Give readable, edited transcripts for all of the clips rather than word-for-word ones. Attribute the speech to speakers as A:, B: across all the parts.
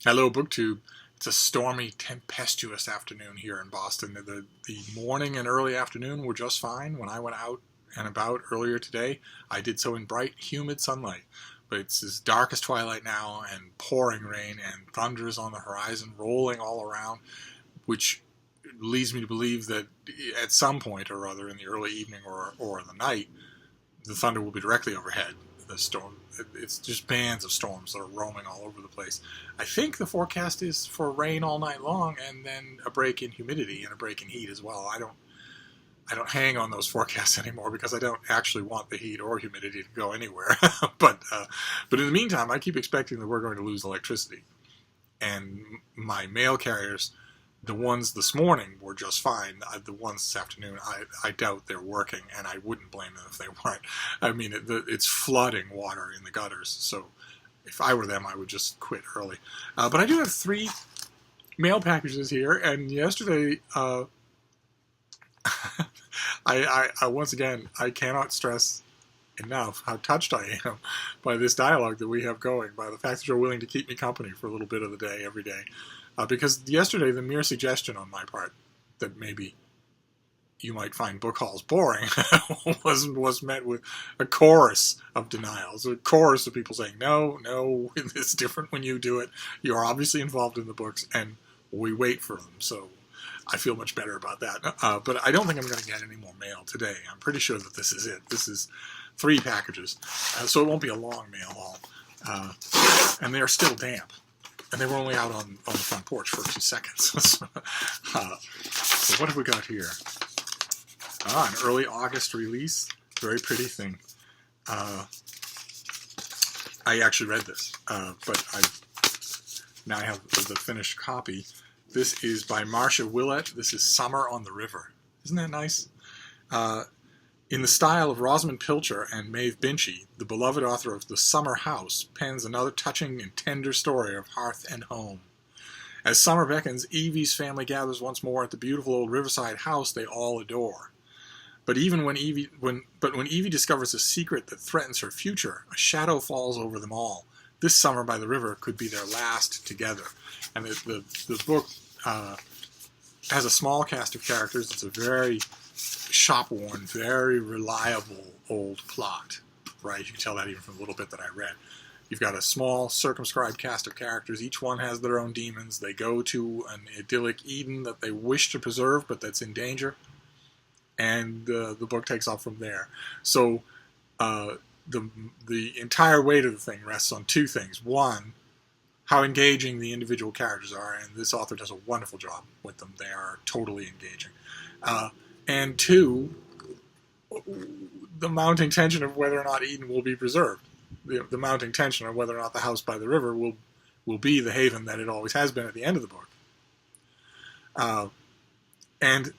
A: Hello, BookTube. It's a stormy, tempestuous afternoon here in Boston. The morning and early afternoon were just fine. When I went out and about earlier today, I did so in bright, humid sunlight. But it's as dark as twilight now, and pouring rain, and thunder is on the horizon, rolling all around, which leads me to believe that at some point or other in the early evening or the night, the thunder will be directly overhead. The storm, it's just bands of storms that are roaming all over the place. I think the forecast is for rain all night long, and then a break in humidity and a break in heat as well. I don't hang on those forecasts anymore because I don't actually want the heat or humidity to go anywhere. But in the meantime, I keep expecting that we're going to lose electricity, and my mail carriers, the ones this morning were just fine. The ones this afternoon, I doubt they're working, and I wouldn't blame them if they weren't. I mean, it's flooding water in the gutters, so if I were them, I would just quit early. But I do have 3 mail packages here, and yesterday, I once again, I cannot stress enough how touched I am by this dialogue that we have going, by the fact that you're willing to keep me company for a little bit of the day every day. Because yesterday, the mere suggestion on my part that maybe you might find book hauls boring was met with a chorus of denials, a chorus of people saying, no, it's different when you do it. You're obviously involved in the books, and we wait for them. So I feel much better about that. But I don't think I'm going to get any more mail today. I'm pretty sure that this is it. This is 3 packages, so it won't be a long mail haul. And they're still damp. And they were only out on the front porch for a few seconds. So what have we got here? An early August release. Very pretty thing. I actually read this, but now I have the finished copy. This is by Marcia Willett. This is Summer on the River. Isn't that nice? In the style of Rosamund Pilcher and Maeve Binchy, the beloved author of The Summer House pens another touching and tender story of hearth and home. As summer beckons, Evie's family gathers once more at the beautiful old riverside house they all adore. But when Evie discovers a secret that threatens her future, a shadow falls over them all. This summer by the river could be their last together. And the book has a small cast of characters. It's a very shop-worn, very reliable old plot, right? You can tell that even from the little bit that I read. You've got a small, circumscribed cast of characters. Each one has their own demons. They go to an idyllic Eden that they wish to preserve, but that's in danger. And the book takes off from there. So the entire weight of the thing rests on 2 things. One, how engaging the individual characters are, and this author does a wonderful job with them. They are totally engaging. And 2, the mounting tension of whether or not Eden will be preserved. The mounting tension of whether or not the house by the river will be the haven that it always has been at the end of the book. And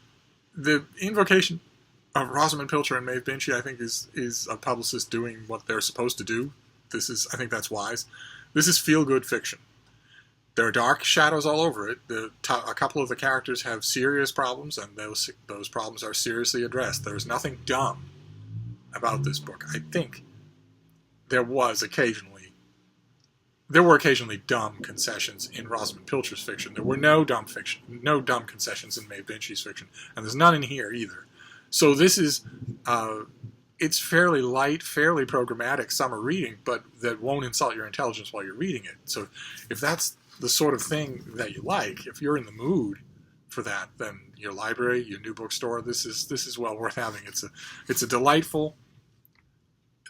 A: the invocation of Rosamund Pilcher and Maeve Binchy, I think, is a publicist doing what they're supposed to do. I think that's wise. This is feel-good fiction. There are dark shadows all over it. A couple of the characters have serious problems, and those problems are seriously addressed. There's nothing dumb about this book. I think there were occasionally dumb concessions in Rosamund Pilcher's fiction. There were no dumb concessions in Maeve Binchy's fiction, and there's none in here either. So this is it's fairly light, fairly programmatic summer reading, but that won't insult your intelligence while you're reading it. So if that's the sort of thing that you like, if you're in the mood for that, then your library, your new bookstore, this is well worth having. It's a delightful,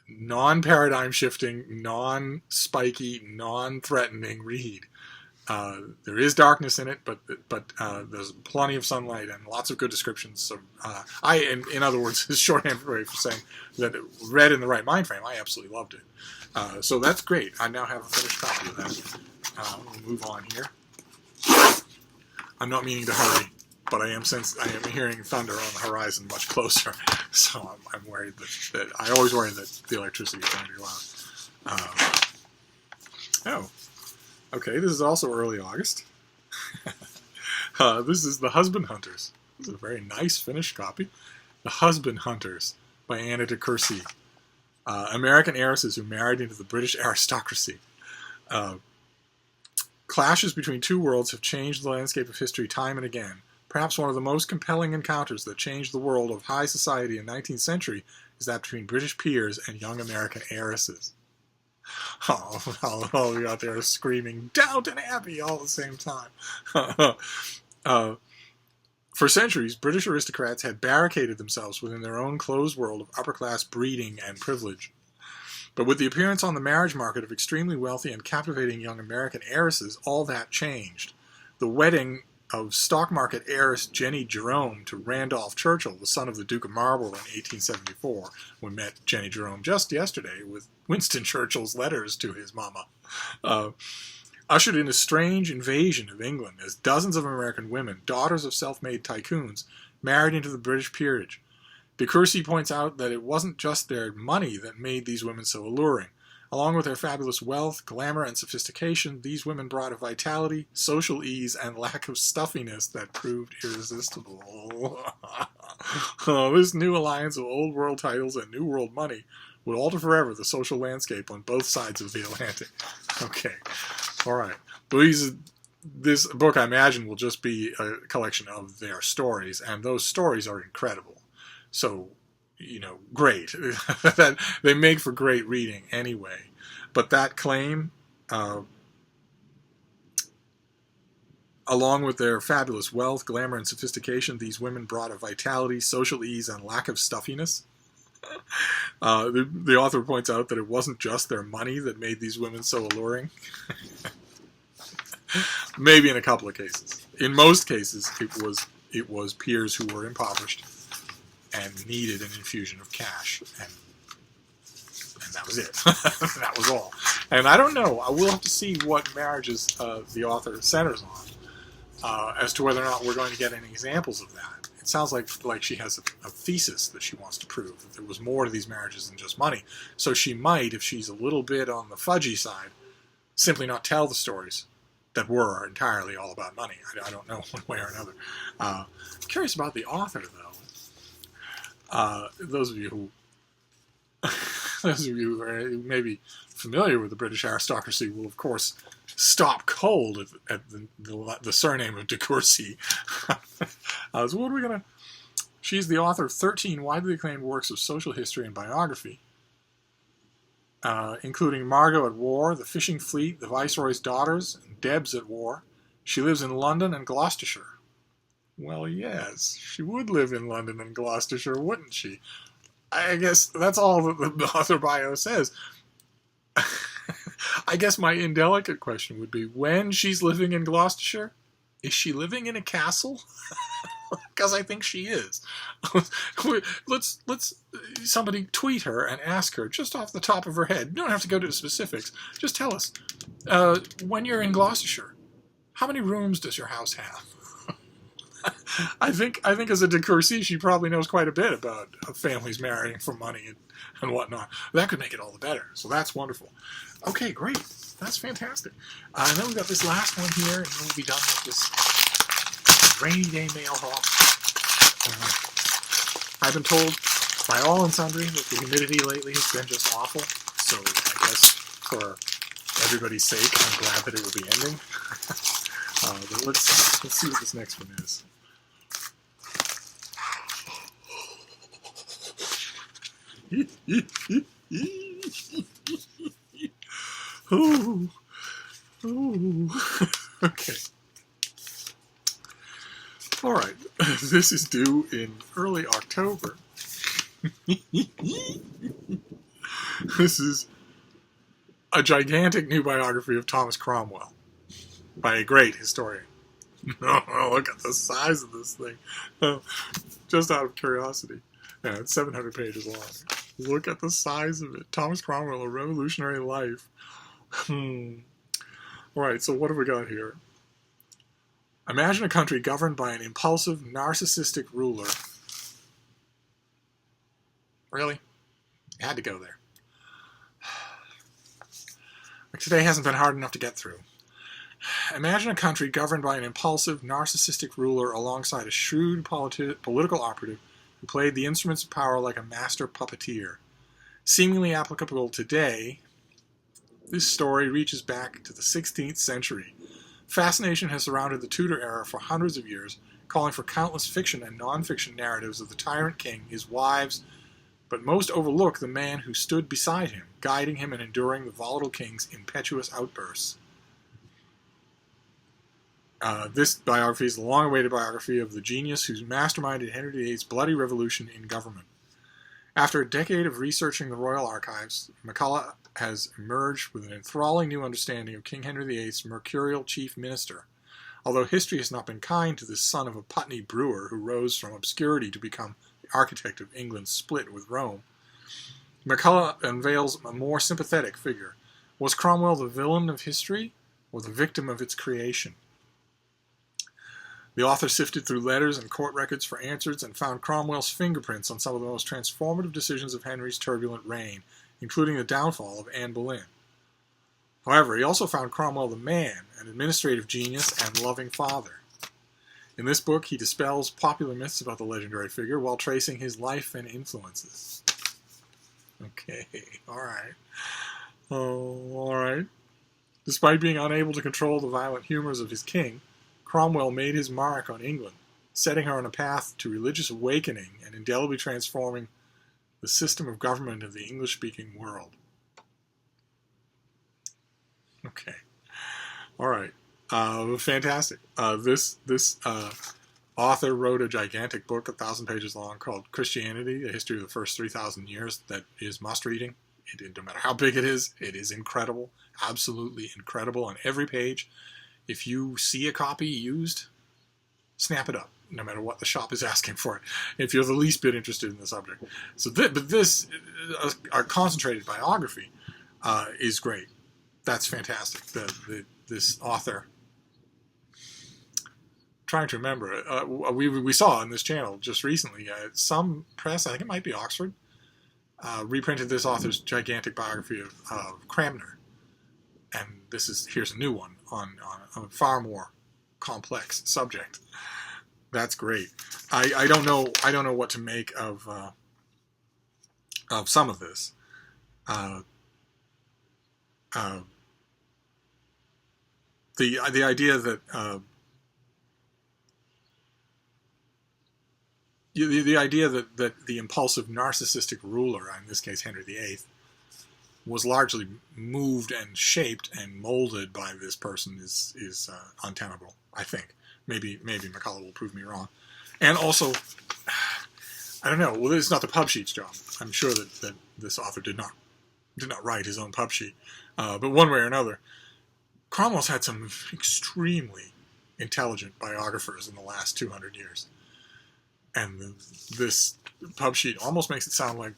A: non-paradigm shifting, non-spiky, non-threatening read. There is darkness in it, but there's plenty of sunlight and lots of good descriptions. So in other words, is shorthand way for saying that read in the right mind frame, I absolutely loved it. So that's great. I now have a finished copy of that. We'll move on here. I'm not meaning to hurry, but I am hearing thunder on the horizon much closer. So I'm worried that I always worry that the electricity is going to go out. Okay, this is also early August. This is The Husband Hunters. This is a very nice finished copy. The Husband Hunters by Anna de Courcy. American heiresses who married into the British aristocracy. clashes between two worlds have changed the landscape of history time and again. Perhaps one of the most compelling encounters that changed the world of high society in the 19th century is that between British peers and young American heiresses. Oh, we got there screaming, Downton Abbey, all at the same time. For centuries, British aristocrats had barricaded themselves within their own closed world of upper-class breeding and privilege. But with the appearance on the marriage market of extremely wealthy and captivating young American heiresses, all that changed. The wedding of stock market heiress Jenny Jerome to Randolph Churchill, the son of the Duke of Marlborough in 1874. We met Jenny Jerome just yesterday with Winston Churchill's letters to his mama. Ushered in a strange invasion of England as dozens of American women, daughters of self-made tycoons, married into the British peerage. De Courcy points out that it wasn't just their money that made these women so alluring. Along with their fabulous wealth, glamour, and sophistication, these women brought a vitality, social ease, and lack of stuffiness that proved irresistible. This new alliance of old world titles and new world money would alter forever the social landscape on both sides of the Atlantic. Okay, all right. This book, I imagine, will just be a collection of their stories, and those stories are incredible. So, great. That they make for great reading anyway. But that claim, along with their fabulous wealth, glamour, and sophistication, these women brought a vitality, social ease, and lack of stuffiness. The author points out that it wasn't just their money that made these women so alluring. Maybe in a couple of cases. In most cases, it was peers who were impoverished and needed an infusion of cash, and that was it. That was all. And I don't know. I will have to see what marriages the author centers on, as to whether or not we're going to get any examples of that. It sounds like she has a thesis that she wants to prove, that there was more to these marriages than just money. So she might, if she's a little bit on the fudgy side, simply not tell the stories that were entirely all about money. I don't know one way or another. I'm curious about the author, though. Those of you who may be familiar with the British aristocracy will, of course, stop cold at the surname of De Courcy. So what are we going to... She's the author of 13 widely acclaimed works of social history and biography, including Margot at War, The Fishing Fleet, The Viceroy's Daughters, and Debs at War. She lives in London and Gloucestershire. Well, yes, she would live in London and Gloucestershire, wouldn't she? I guess that's all that the author bio says. I guess my indelicate question would be, when she's living in Gloucestershire, is she living in a castle? Because I think she is. Let's somebody tweet her and ask her, just off the top of her head. You don't have to go to the specifics. Just tell us, when you're in Gloucestershire, how many rooms does your house have? I think as a De Courcy, she probably knows quite a bit about families marrying for money and whatnot. That could make it all the better. So that's wonderful. Okay, great. That's fantastic. And then we've got this last one here, and then we'll be done with this rainy day mail haul. I've been told by all and sundry that the humidity lately has been just awful. So I guess for everybody's sake, I'm glad that it will be ending. But let's see what this next one is. Oh. Okay. All right. This is due in early October. This is a gigantic new biography of Thomas Cromwell by a great historian. Oh, look at the size of this thing. Just out of curiosity. Yeah, it's 700 pages long. Look at the size of it. Thomas Cromwell, A Revolutionary Life. Alright, so what have we got here? Imagine a country governed by an impulsive, narcissistic ruler. Really? You had to go there. Like today hasn't been hard enough to get through. Imagine a country governed by an impulsive, narcissistic ruler alongside a shrewd political operative who played the instruments of power like a master puppeteer. Seemingly applicable today, this story reaches back to the 16th century Fascination has surrounded the Tudor era for hundreds of years, calling for countless fiction and non-fiction narratives of the tyrant king, his wives, but most overlook the man who stood beside him, guiding him and enduring the volatile king's impetuous outbursts. This biography is the long-awaited biography of the genius who masterminded Henry VIII's bloody revolution in government. After a decade of researching the royal archives, McCullough has emerged with an enthralling new understanding of King Henry VIII's mercurial chief minister. Although history has not been kind to this son of a Putney brewer who rose from obscurity to become the architect of England's split with Rome, McCullough unveils a more sympathetic figure. Was Cromwell the villain of history, or the victim of its creation? The author sifted through letters and court records for answers and found Cromwell's fingerprints on some of the most transformative decisions of Henry's turbulent reign, including the downfall of Anne Boleyn. However, he also found Cromwell the man, an administrative genius and loving father. In this book, he dispels popular myths about the legendary figure while tracing his life and influences. Okay, alright. Alright. Despite being unable to control the violent humors of his king, Cromwell made his mark on England, setting her on a path to religious awakening and indelibly transforming the system of government of the English-speaking world. Okay. All right. Fantastic. This author wrote a gigantic book, 1,000 pages long, called Christianity, A History of the First 3,000 Years, that is must-reading. No matter how big it is incredible, absolutely incredible on every page. If you see a copy used, snap it up, no matter what the shop is asking for it, if you're the least bit interested in the subject. So, but this, our concentrated biography, is great. That's fantastic. This author, trying to remember, we saw on this channel just recently, some press, I think it might be Oxford, reprinted this author's gigantic biography of Cranmer. And here's a new one on a far more complex subject. That's great. I don't know what to make of some of this. The idea that the idea that the impulsive narcissistic ruler, in this case Henry VIII, was largely moved and shaped and molded by this person is untenable, I think. Maybe McCullough will prove me wrong. And also, I don't know. Well, it's not the pub sheet's job. I'm sure that this author did not write his own pub sheet. But one way or another, Cromwell's had some extremely intelligent biographers in the last 200 years. And this pub sheet almost makes it sound like...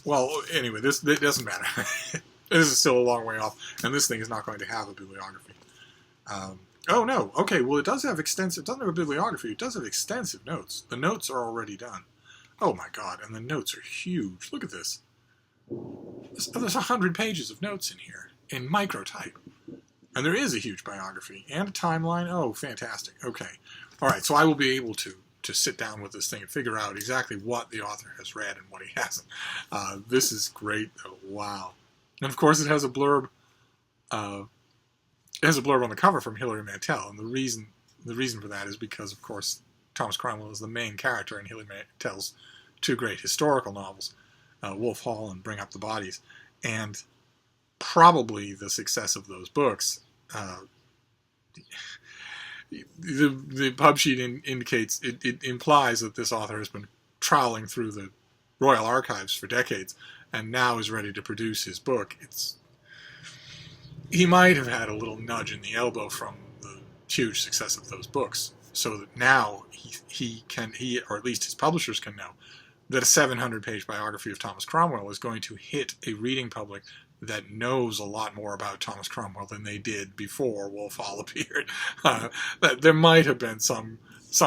A: well, anyway, it doesn't matter. This is still a long way off, and this thing is not going to have a bibliography. Oh, no. Okay, well, it doesn't have a bibliography. It does have extensive notes. The notes are already done. Oh, my God, and the notes are huge. Look at this. There's 100 pages of notes in here, in microtype. And there is a huge biography and a timeline. Oh, fantastic. Okay. All right, so I will be able to sit down with this thing and figure out exactly what the author has read and what he hasn't. This is great, though. Wow. And, of course, it has a blurb. It has a blurb on the cover from Hilary Mantel, and the reason for that is because, of course, Thomas Cromwell is the main character in Hilary Mantel's two great historical novels, Wolf Hall and Bring Up the Bodies, and probably the success of those books. The pub sheet indicates, it implies that this author has been trawling through the Royal Archives for decades and now is ready to produce his book. He might have had a little nudge in the elbow from the huge success of those books, so that now he or at least his publishers can know that a 700-page biography of Thomas Cromwell is going to hit a reading public that knows a lot more about Thomas Cromwell than they did before Wolf Hall appeared. That there might have been some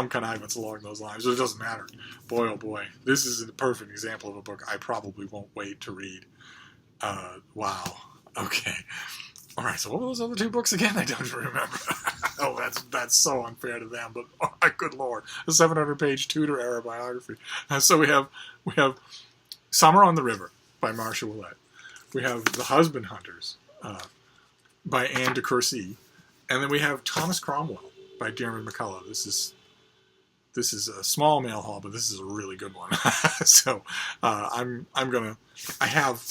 A: connivance along those lines, but it doesn't matter. Boy, oh boy, this is a perfect example of a book I probably won't wait to read. Wow. Okay. All right, so what were those other two books again? I don't even remember. Oh, that's so unfair to them, but oh, my good Lord, a 700-page Tudor-era biography. So we have Summer on the River by Marcia Willett. We have The Husband Hunters by Anne de Courcy. And then we have Thomas Cromwell by Diarmuid MacCulloch. This is a small mail haul, but this is a really good one. So I have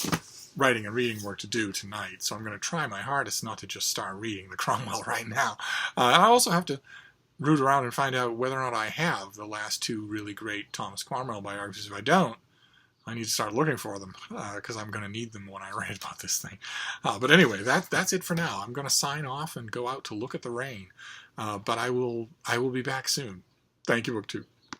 A: writing and reading work to do tonight, so I'm going to try my hardest not to just start reading the Cromwell right now. And I also have to root around and find out whether or not I have the last two really great Thomas Cromwell biographies. If I don't, I need to start looking for them, because I'm going to need them when I write about this thing. But anyway, that's it for now. I'm going to sign off and go out to look at the rain. But I will be back soon. Thank you, BookTube.